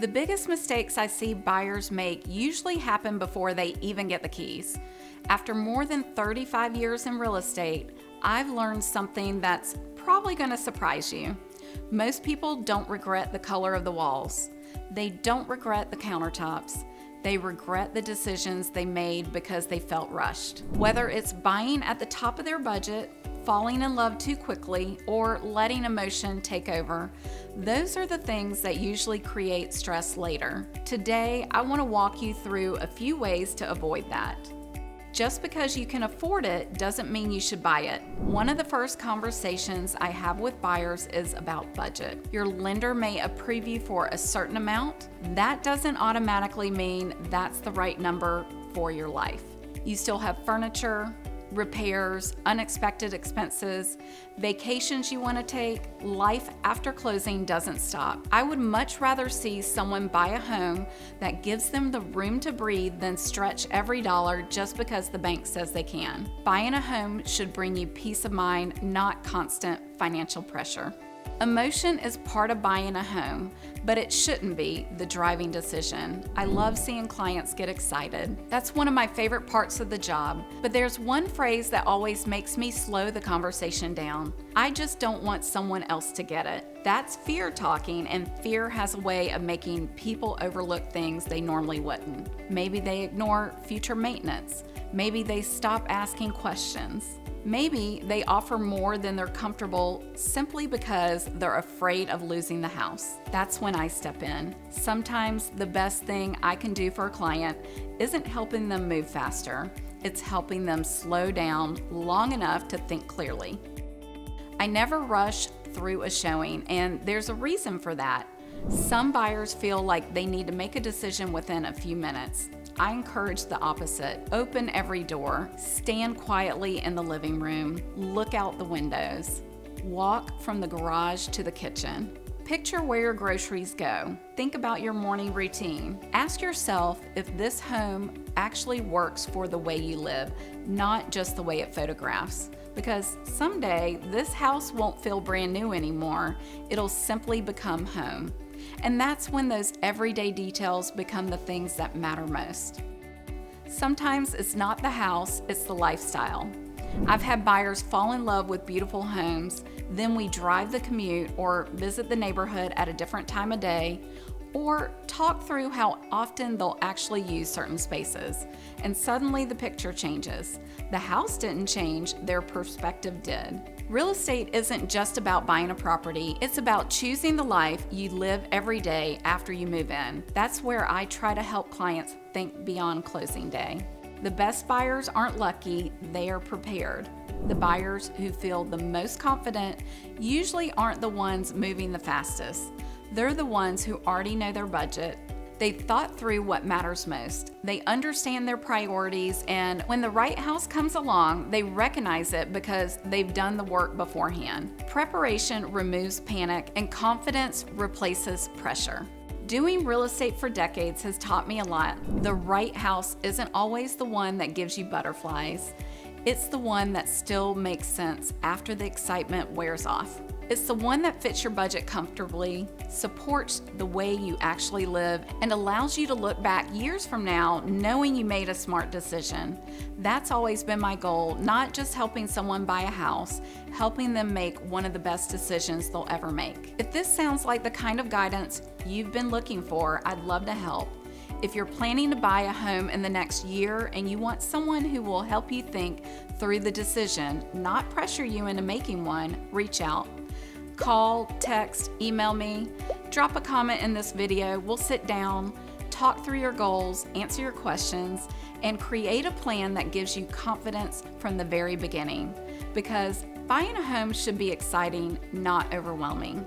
The biggest mistakes I see buyers make usually happen before they even get the keys. After more than 35 years in real estate, I've learned something that's probably going to surprise you. Most people don't regret the color of the walls. They don't regret the countertops. They regret the decisions they made because they felt rushed. Whether it's buying at the top of their budget, falling in love too quickly, or letting emotion take over, those are the things that usually create stress later. Today, I want to walk you through a few ways to avoid that. Just because you can afford it doesn't mean you should buy it. One of the first conversations I have with buyers is about budget. Your lender may approve you for a certain amount. That doesn't automatically mean that's the right number for your life. You still have furniture, repairs, unexpected expenses, vacations you want to take. Life after closing doesn't stop. I would much rather see someone buy a home that gives them the room to breathe than stretch every dollar just because the bank says they can. Buying a home should bring you peace of mind, not constant financial pressure. Emotion is part of buying a home, but it shouldn't be the driving decision. I love seeing clients get excited. That's one of my favorite parts of the job, but there's one phrase that always makes me slow the conversation down. I just don't want someone else to get it. That's fear talking, and fear has a way of making people overlook things they normally wouldn't. Maybe they ignore future maintenance. Maybe they stop asking questions. Maybe they offer more than they're comfortable simply because they're afraid of losing the house. That's when I step in. Sometimes the best thing I can do for a client isn't helping them move faster. It's helping them slow down long enough to think clearly. I never rush through a showing, and there's a reason for that. Some buyers feel like they need to make a decision within a few minutes. I encourage the opposite. Open every door, stand quietly in the living room, look out the windows, walk from the garage to the kitchen. Picture where your groceries go. Think about your morning routine. Ask yourself if this home actually works for the way you live, not just the way it photographs. Because someday this house won't feel brand new anymore. It'll simply become home. And that's when those everyday details become the things that matter most. Sometimes it's not the house, it's the lifestyle. I've had buyers fall in love with beautiful homes, then we drive the commute or visit the neighborhood at a different time of day, or talk through how often they'll actually use certain spaces. And suddenly the picture changes. The house didn't change, their perspective did. Real estate isn't just about buying a property, it's about choosing the life you live every day after you move in. That's where I try to help clients think beyond closing day. The best buyers aren't lucky, they are prepared. The buyers who feel the most confident usually aren't the ones moving the fastest. They're the ones who already know their budget. They've thought through what matters most. They understand their priorities, and when the right house comes along, they recognize it because they've done the work beforehand. Preparation removes panic, and confidence replaces pressure. Doing real estate for decades has taught me a lot. The right house isn't always the one that gives you butterflies. It's the one that still makes sense after the excitement wears off. It's the one that fits your budget comfortably, supports the way you actually live, and allows you to look back years from now knowing you made a smart decision. That's always been my goal, not just helping someone buy a house, helping them make one of the best decisions they'll ever make. If this sounds like the kind of guidance you've been looking for, I'd love to help. If you're planning to buy a home in the next year and you want someone who will help you think through the decision, not pressure you into making one, reach out. Call, text, email me, drop a comment in this video. We'll sit down, talk through your goals, answer your questions, and create a plan that gives you confidence from the very beginning. Because buying a home should be exciting, not overwhelming.